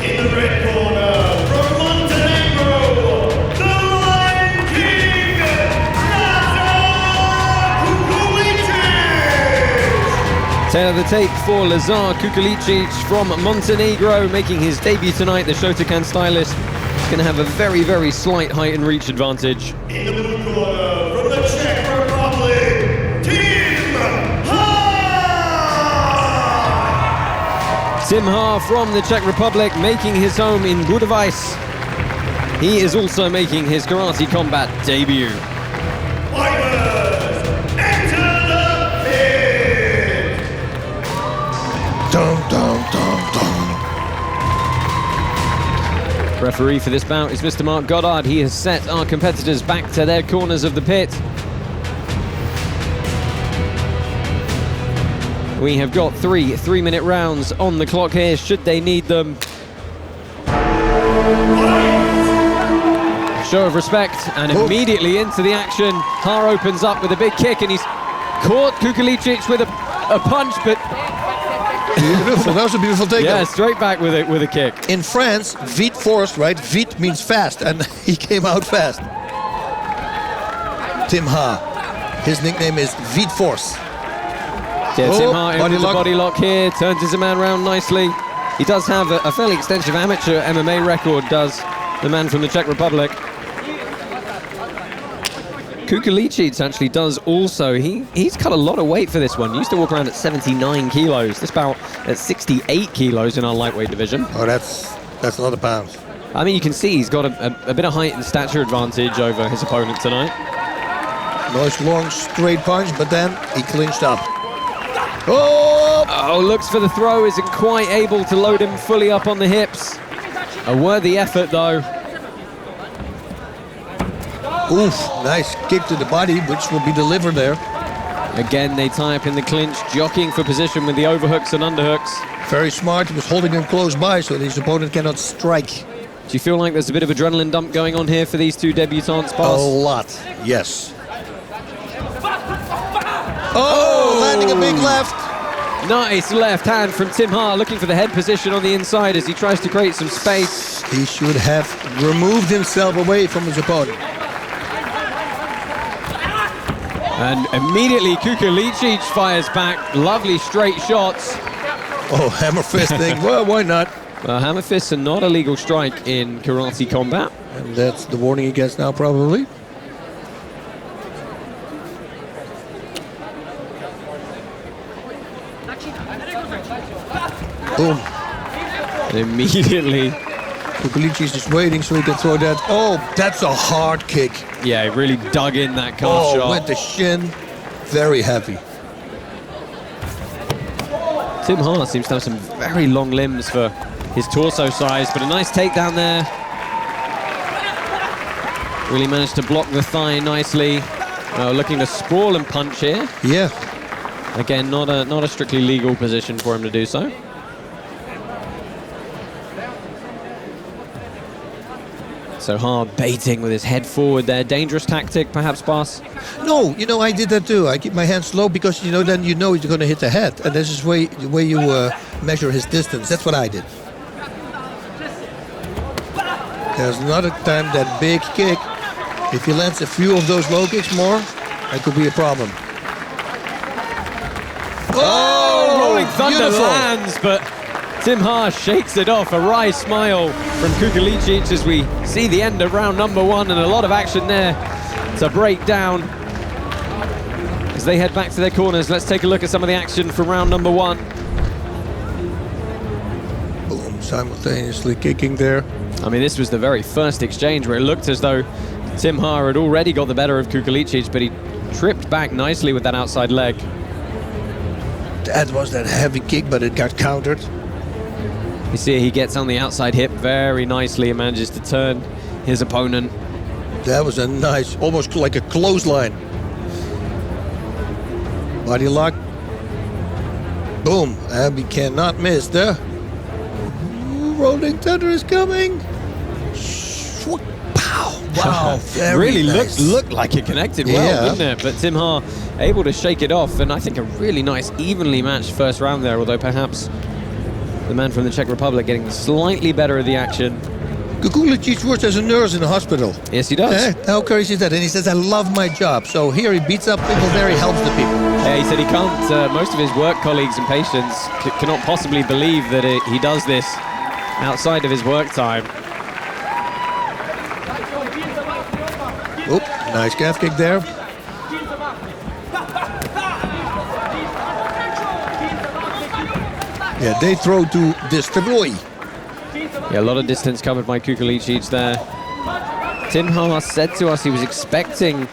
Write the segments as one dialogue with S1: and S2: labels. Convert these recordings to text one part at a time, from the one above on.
S1: In the red corner, from Montenegro, the Lion King, Lazar Kukuličić!
S2: Tail of the tape for Lazar Kukuličić from Montenegro, making his debut tonight. The Shotokan stylist is going to have a very, very slight height and reach advantage.
S1: In the blue corner, from the Czech Republic,
S2: Tim Ha from the Czech Republic, making his home in Budapest. He is also making his karate combat debut.
S1: Fighters, enter the pit!
S3: Dum, dum, dum, dum.
S2: Referee for this bout is Mr. Mark Goddard. He has set our competitors back to their corners of the pit. We have got 3 3-minute rounds on the clock here, should they need them. Show of respect, and immediately into the action. Ha opens up with a big kick, and he's caught Kukuličić with a punch, but...
S3: Beautiful, that was a beautiful takedown.
S2: Yeah, straight back with a kick.
S3: In France, vite force, right? Vite means fast, and he came out fast. Tim Ha, his nickname is Vite Force.
S2: Yeah, Tim Ha in with the body lock here, turns his man round nicely. He does have a fairly extensive amateur MMA record, does the man from the Czech Republic. Kukuličić actually does also. He's cut a lot of weight for this one. He used to walk around at 79 kilos. This bout at 68 kilos in our lightweight division.
S3: Oh, that's a lot of pounds.
S2: I mean, you can see he's got a bit of height and stature advantage over his opponent tonight.
S3: Nice long straight punch, but then he clinched up. Oh,
S2: looks for the throw, isn't quite able to load him fully up on the hips. A worthy effort, though.
S3: Oof, nice kick to the body, which will be delivered there.
S2: Again, they tie up in the clinch, jockeying for position with the overhooks and underhooks.
S3: Very smart, he was holding him close by so his opponent cannot strike.
S2: Do you feel like there's a bit of adrenaline dump going on here for these two debutants, boss?
S3: A lot, yes. Oh, landing a big left.
S2: Nice left hand from Tim Ha, looking for the head position on the inside as he tries to create some space.
S3: He should have removed himself away from his opponent.
S2: And immediately Kukuličić fires back. Lovely straight shots.
S3: Oh, hammer fisting. Well, why not?
S2: Well, hammer fists are not a legal strike in karate combat.
S3: And that's the warning he gets now, probably. Boom.
S2: And immediately
S3: Kukuličić is just waiting so he can throw that. Oh, that's a hard kick.
S2: Yeah, he really dug in that calf shot.
S3: Went the shin. Very heavy.
S2: Tim Ha seems to have some very long limbs for his torso size, but a nice takedown there. Really managed to block the thigh nicely. Looking to sprawl and punch here.
S3: Yeah.
S2: Again, not a strictly legal position for him to do so. So Ha baiting with his head forward there. Dangerous tactic, perhaps, boss?
S3: No, you know, I did that too. I keep my hands low because, you know, then you know he's going to hit the head. And this is the way you measure his distance. That's what I did. There's another time that big kick. If he lands a few of those low kicks more, that could be a problem.
S2: Oh, Rolling Thunder
S3: beautiful.
S2: lands, but Tim Ha shakes it off. A wry smile from Kukuličić as we see the end of round number 1, and a lot of action there to break down. As they head back to their corners, let's take a look at some of the action from round number 1.
S3: Boom, simultaneously kicking there.
S2: I mean, this was the very first exchange where it looked as though Tim Ha had already got the better of Kukuličić, but he tripped back nicely with that outside leg.
S3: That was that heavy kick, but it got countered.
S2: You see he gets on the outside hip very nicely and manages to turn his opponent.
S3: That was a nice, almost like a clothesline. Body lock. Boom, and we cannot miss there. Rolling Thunder is coming. Pow! Wow, very
S2: really
S3: nice.
S2: looked like it connected well, didn't it? But Tim Ha able to shake it off, and I think a really nice, evenly matched first round there, although perhaps The man from the Czech Republic getting slightly better of the action.
S3: Kukuličić works as a nurse in a hospital.
S2: Yes, he does.
S3: How crazy is that? And he says, I love my job. So here he beats up people there, he helps the people.
S2: Yeah, he said he can't, most of his work colleagues and patients cannot possibly believe that he does this outside of his work time.
S3: Oop, nice calf kick there. Yeah, they throw to destroy.
S2: Yeah, a lot of distance covered by Kukuličić there. Tim Haas said to us he was expecting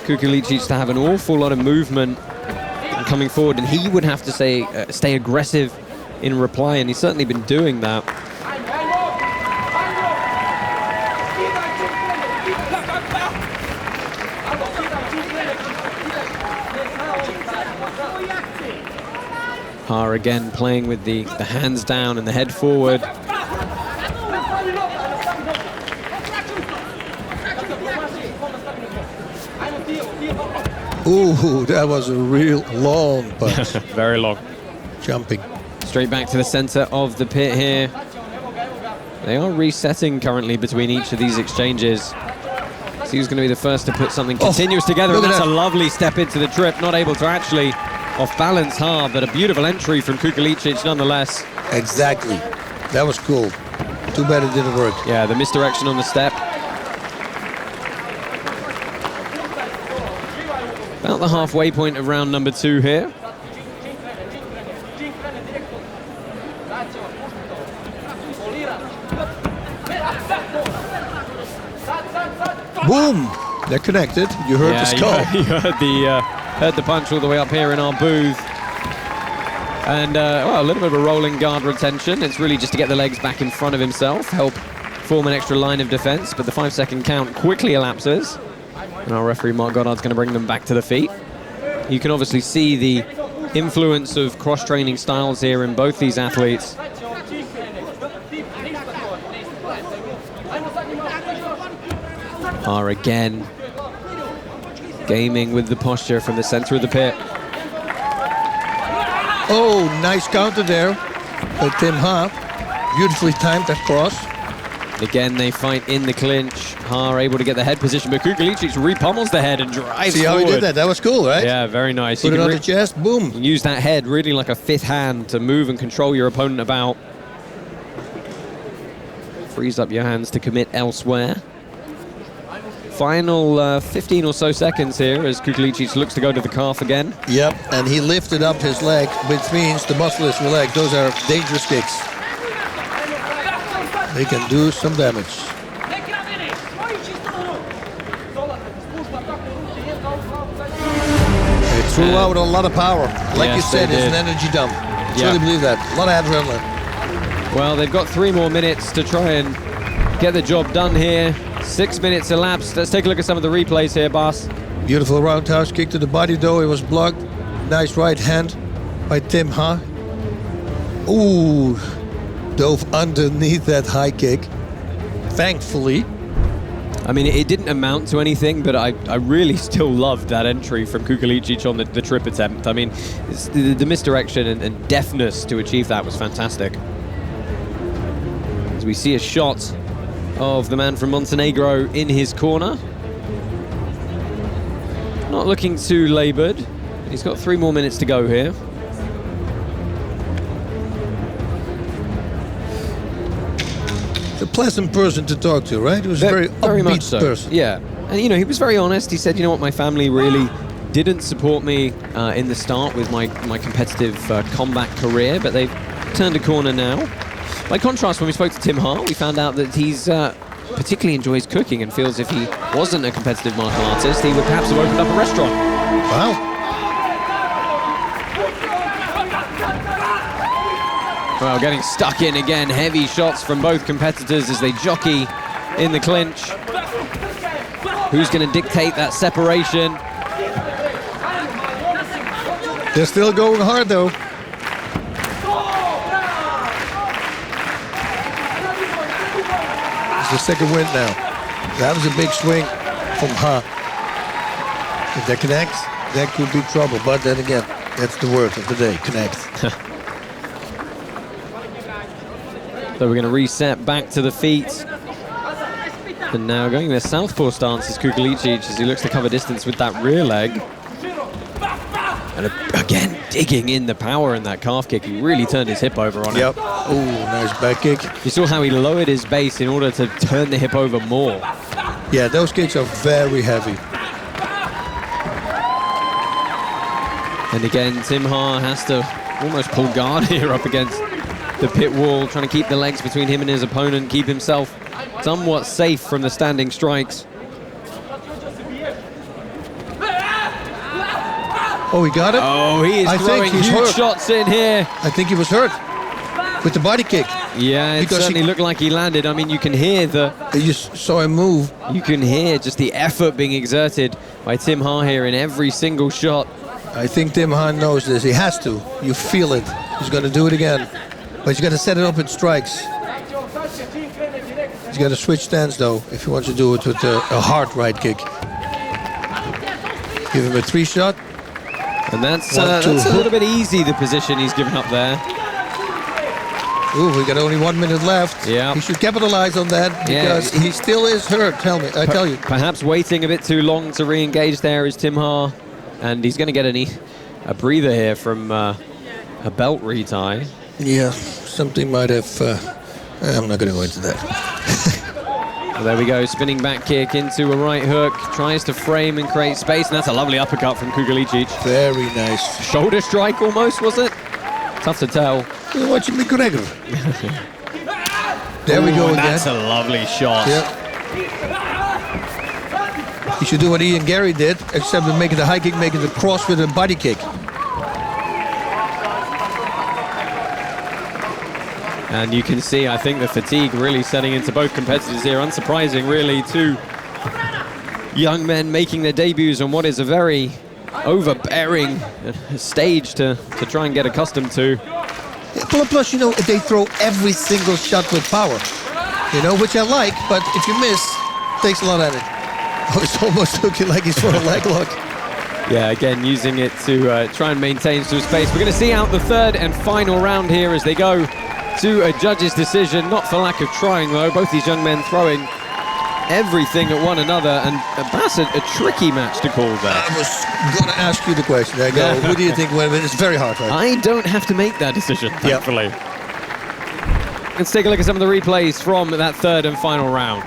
S2: Kukuličić to have an awful lot of movement coming forward, and he would have to stay aggressive in reply, and he's certainly been doing that. Haar again playing with the hands down and the head forward.
S3: Ooh, that was a real long punch.
S2: Very long.
S3: Jumping.
S2: Straight back to the center of the pit here. They are resetting currently between each of these exchanges. So who's going to be the first to put something continuous together, and that's a lovely step into the trip. Not able to actually off-balance Haar, but a beautiful entry from Kukuličić nonetheless.
S3: Exactly. That was cool. Too bad it didn't work.
S2: Yeah, the misdirection on the step. About the halfway point of round number 2 here.
S3: Boom! They're connected. You heard the skull.
S2: You heard the punch all the way up here in our booth. And well, a little bit of a rolling guard retention. It's really just to get the legs back in front of himself, help form an extra line of defense, but the 5-second count quickly elapses. And our referee, Mark Goddard's going to bring them back to the feet. You can obviously see the influence of cross-training styles here in both these athletes. Haar again, gaming with the posture from the center of the pit.
S3: Oh, nice counter there by Tim Haar. Beautifully timed that cross.
S2: Again, they fight in the clinch. Haar able to get the head position, but Kukuličić repummels the head and drives
S3: See how
S2: forward.
S3: he did that? That was cool, right?
S2: Yeah, very nice.
S3: Put it on the chest, boom.
S2: Use that head really like a fifth hand to move and control your opponent about. Frees up your hands to commit elsewhere. Final 15 or so seconds here as Kukuličić looks to go to the calf again.
S3: Yep, and he lifted up his leg, which means the muscle is relaxed. Those are dangerous kicks. They can do some damage. They threw out a lot of power. Like you said, it's an energy dump. I truly believe that. A lot of adrenaline.
S2: Well, they've got 3 more minutes to try and get the job done here. 6 minutes elapsed. Let's take a look at some of the replays here, Bas.
S3: Beautiful roundhouse kick to the body, though. It was blocked. Nice right hand by Tim Haar. Ooh, dove underneath that high kick. Thankfully.
S2: I mean, it didn't amount to anything, but I really still loved that entry from Kukuličić on the trip attempt. I mean, the misdirection and deftness to achieve that was fantastic. As we see a shot of the man from Montenegro in his corner. Not looking too laboured. He's got 3 more minutes to go here.
S3: A pleasant person to talk to, right? He was a very
S2: much
S3: upbeat
S2: so.
S3: person.
S2: Yeah, and you know, he was very honest. He said, you know what, my family really didn't support me in the start with my competitive combat career, but they've turned a corner now. By contrast, when we spoke to Tim Haar, we found out that he's particularly enjoys cooking and feels if he wasn't a competitive martial artist, he would perhaps have opened up a restaurant.
S3: Wow.
S2: Well, getting stuck in again. Heavy shots from both competitors as they jockey in the clinch. Who's going to dictate that separation?
S3: They're still going hard, though. It's the second win now. That was a big swing from Haar. If that connects, that could be trouble. But then again, that's the word of the day, connect.
S2: So we're going to reset back to the feet. And now going in the southpaw stance is Kukuličić as he looks to cover distance with that rear leg. And again, digging in the power in that calf kick. He really turned his hip over on it.
S3: Yep. Oh, nice back kick.
S2: You saw how he lowered his base in order to turn the hip over more.
S3: Yeah, those kicks are very heavy.
S2: And again, Tim Ha has to almost pull guard here up against the pit wall, trying to keep the legs between him and his opponent, keep himself somewhat safe from the standing strikes.
S3: Oh, he got it?
S2: Oh, he is throwing huge shots in here.
S3: I think he was hurt with the body kick.
S2: Yeah, it certainly looked like he landed. I mean, you can hear
S3: You just saw him move.
S2: You can hear just the effort being exerted by Tim Ha here in every single shot.
S3: I think Tim Ha knows this. He has to. You feel it. He's going to do it again. But he's got to set it up in strikes. He's got to switch stance, though, if he wants to do it with a hard right kick. Give him a 3-shot.
S2: And that's a little bit easy, the position he's given up there.
S3: Ooh, we got only 1 minute left.
S2: Yeah.
S3: He should capitalize on that because he still is hurt, I tell you.
S2: Perhaps waiting a bit too long to re-engage there is Tim Ha. And he's going to get a breather here from a belt retie.
S3: Yeah, something might have... I'm not going to go into that.
S2: Well, there we go, spinning back kick into a right hook. Tries to frame and create space, and that's a lovely uppercut from Kukuličić.
S3: Very nice.
S2: Shoulder strike almost, was it? Tough to tell.
S3: You're watching McGregor. There we go again.
S2: That's a lovely shot.
S3: Yep. You should do what Ian Gary did, except to make it a high kick, make it a cross with a body kick.
S2: And you can see, I think, the fatigue really setting into both competitors here. Unsurprising, really, two young men making their debuts on what is a very overbearing stage to try and get accustomed to.
S3: Yeah, plus, you know, they throw every single shot with power, you know, which I like, but if you miss, it takes a lot at it. Oh, it's almost looking like he's for a leg lock.
S2: Yeah, again, using it to try and maintain some space. We're going to see out the third and final round here as they go to a judge's decision, not for lack of trying, though. Both these young men throwing everything at one another, and that's a tricky match to call there.
S3: I was going to ask you the question. There you go. Who do you think won? It's very hard, right?
S2: I don't have to make that decision, thankfully. Yep. Let's take a look at some of the replays from that third and final round.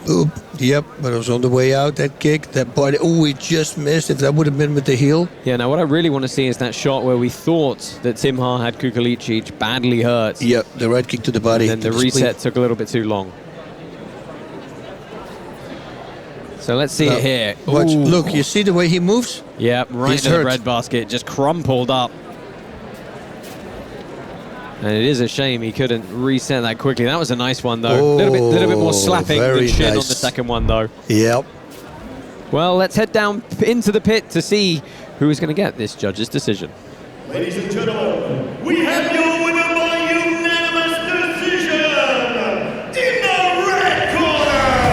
S3: Oop, yep, but it was on the way out, that kick, that body. Oh, he just missed. If that would have been with the heel.
S2: Yeah, now what I really want to see is that shot where we thought that Tim Ha had Kukuličić badly hurt.
S3: Yep, the right kick to the body.
S2: And then the reset took a little bit too long. So let's see it here.
S3: Watch, look, you see the way he moves?
S2: Yeah, right into the breadbasket, just crumpled up. And it is a shame he couldn't reset that quickly. That was a nice one, though. A little bit more slapping than shin on the second one, though.
S3: Yep.
S2: Well, let's head down into the pit to see who is going to get this judge's decision.
S1: Ladies and gentlemen, we have your winner by unanimous decision. In the red corner,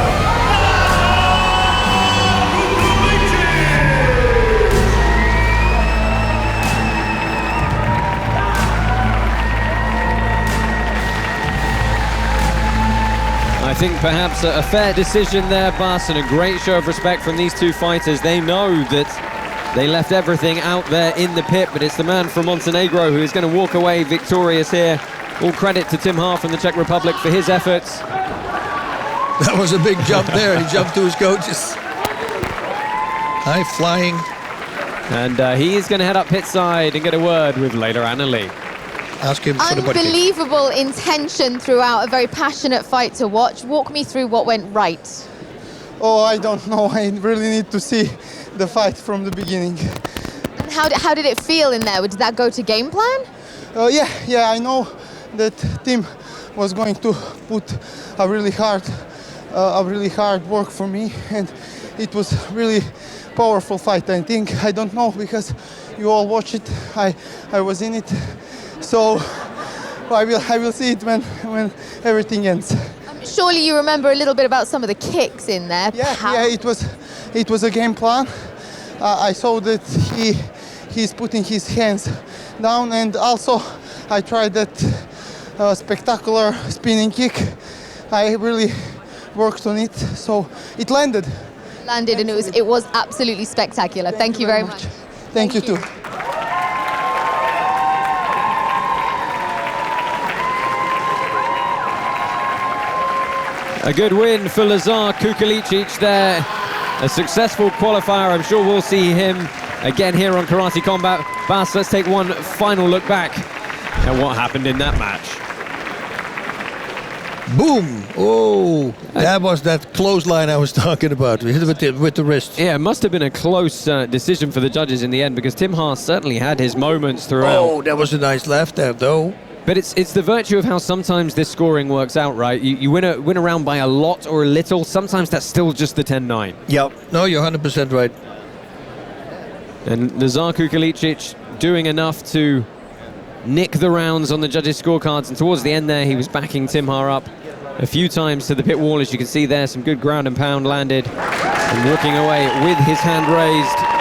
S2: I think perhaps a fair decision there, Bas, and a great show of respect from these two fighters. They know that they left everything out there in the pit, but it's the man from Montenegro who is going to walk away victorious here. All credit to Tim Ha from the Czech Republic for his efforts.
S3: That was a big jump there. He jumped to his coaches. High flying.
S2: And he is going to head up pit side and get a word with Layla Annalee.
S3: Ask him for the body kick.
S4: Unbelievable intention throughout, a very passionate fight to watch. Walk me through what went right.
S5: Oh, I don't know. I really need to see the fight from the beginning.
S4: And how did it feel in there? Did that go to game plan?
S5: Yeah, I know that Tim was going to put a really hard work for me, and it was really powerful fight. I think, I don't know, because you all watch it. I was in it. So I will see it when everything ends.
S4: Surely you remember a little bit about some of the kicks in there.
S5: Yeah, it was a game plan. I saw that he's putting his hands down, and also I tried that spectacular spinning kick. I really worked on it, so it landed.
S4: Landed, and it was absolutely spectacular. Thank you very much.
S5: Thank you too.
S2: A good win for Lazar Kukuličić there. A successful qualifier. I'm sure we'll see him again here on Karate Combat. Bas, let's take one final look back at what happened in that match.
S3: Boom! Oh, that was that clothesline I was talking about. We hit it with the wrist.
S2: Yeah, it must have been a close decision for the judges in the end, because Tim Haas certainly had his moments throughout.
S3: Oh, that was a nice left there, though.
S2: But it's the virtue of how sometimes this scoring works out, right? You win a round by a lot or a little. Sometimes that's still just the 10-9.
S3: Yep. No, you're 100% right.
S2: And Lazar Kukuličić doing enough to nick the rounds on the judges' scorecards, and towards the end there, he was backing Tim Ha up a few times to the pit wall, as you can see there. Some good ground and pound landed, and walking away with his hand raised.